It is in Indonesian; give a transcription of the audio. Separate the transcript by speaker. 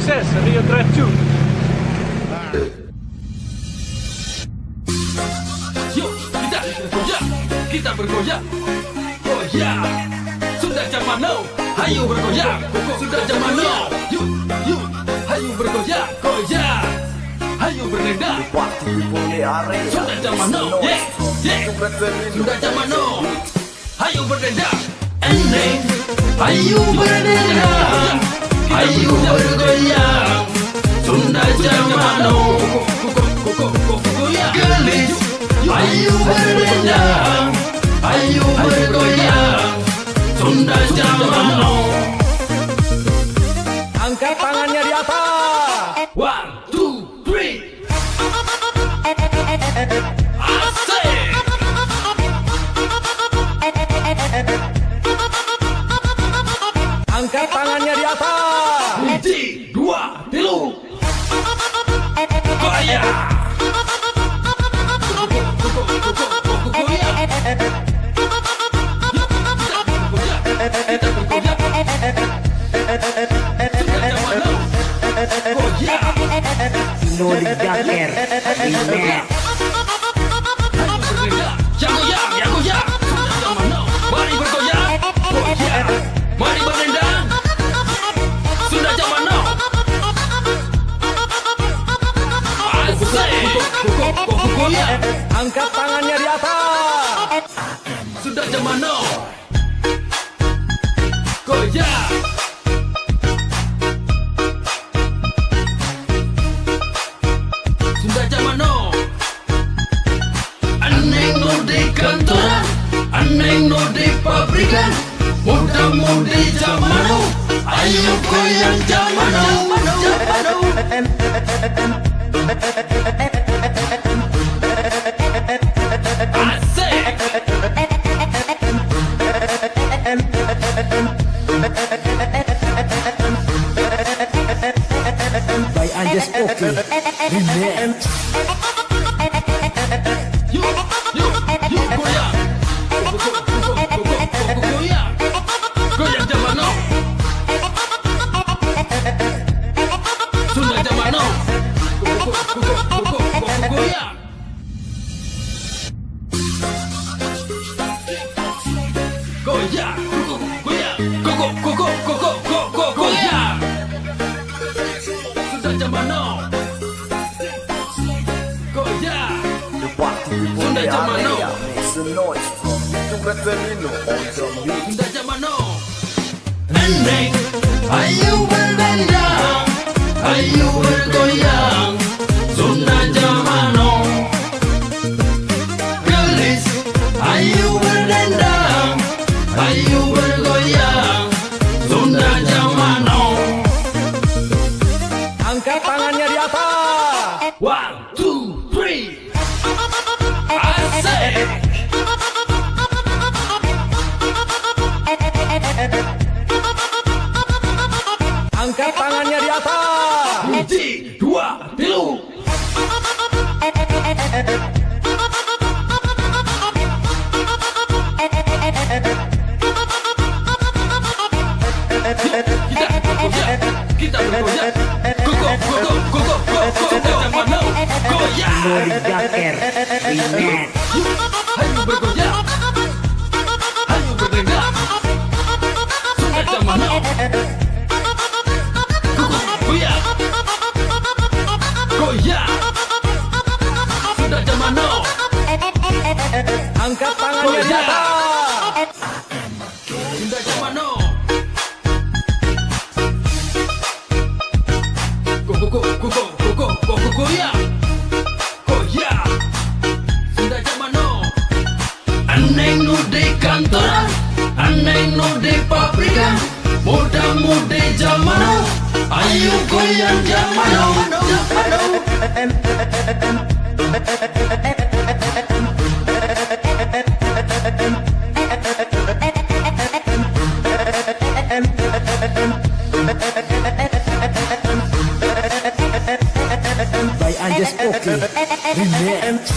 Speaker 1: Sukses Rio Drive 2.
Speaker 2: Yuk, kita bergoyang. Goyang. Sudah zaman now. Hayu bergoyang. Sudah zaman now. Yuk, hayu bergoyang. Goyang. Hayu bernendang. Sudah zaman now. Sudah zaman now. Hayu bernendang. Ending. Hayu bernendang. Hayu bergoyang. Sudah zaman now. Gelis. Hayu bernendang. Hayu bergoyang. Sudah zaman now.
Speaker 1: Angkat tangannya di atas.
Speaker 2: 1, 2, 3. Asik.
Speaker 1: Angkat tangannya di atas.
Speaker 2: 1, 2, 3. Goyang.
Speaker 3: Sinodi Jaker Remix.
Speaker 2: Yang goyang. Mari bergoyang. Goyang. Mari bernendang. Sudah zaman now. Asik. Goyang.
Speaker 1: Angkat tangannya di atas.
Speaker 2: Sudah zaman now. Goyang. Sudah zaman now. Aneh no di kantoran, aneh no di pabrikan, muda-mudi zaman now. Ayo goyang zaman now. Asik.
Speaker 3: By Anjas Oke Remix.
Speaker 2: Yuk, goyang. Goyang. Goyang zaman now. Sudah zaman now. Goyang. Goyang. Goyang. Sudah zaman now. Goyang. Sudah zaman now. Sudah zaman now. Ending. Ayo berdendang. Ayo bergoyang. Sudah zaman now. Gelis. Ayo berdendang. Ayo bergoyang. Sudah zaman now.
Speaker 1: Angkat tangannya di atas.
Speaker 2: 1, 2, 3. Asik.
Speaker 1: Angkat tangannya di atas.
Speaker 2: 1, 2, 3. Kita bergoyang. Zaman now. Goyang.
Speaker 3: Sinodi Jaker Remix.
Speaker 2: Hayu bergoyang. Hayu bernendang. Sudah zaman now. Goyang. Goyang. Sudah zaman now.
Speaker 1: Angkat tangannya di atas.
Speaker 2: Sudah zaman now. Goyang. Goyang. Sudah zaman now. Aneh no di kantoran, aneh no di pabrikan, muda-mudi zaman now. Ayo goyang zaman now.
Speaker 3: By Anjas Oke Remix.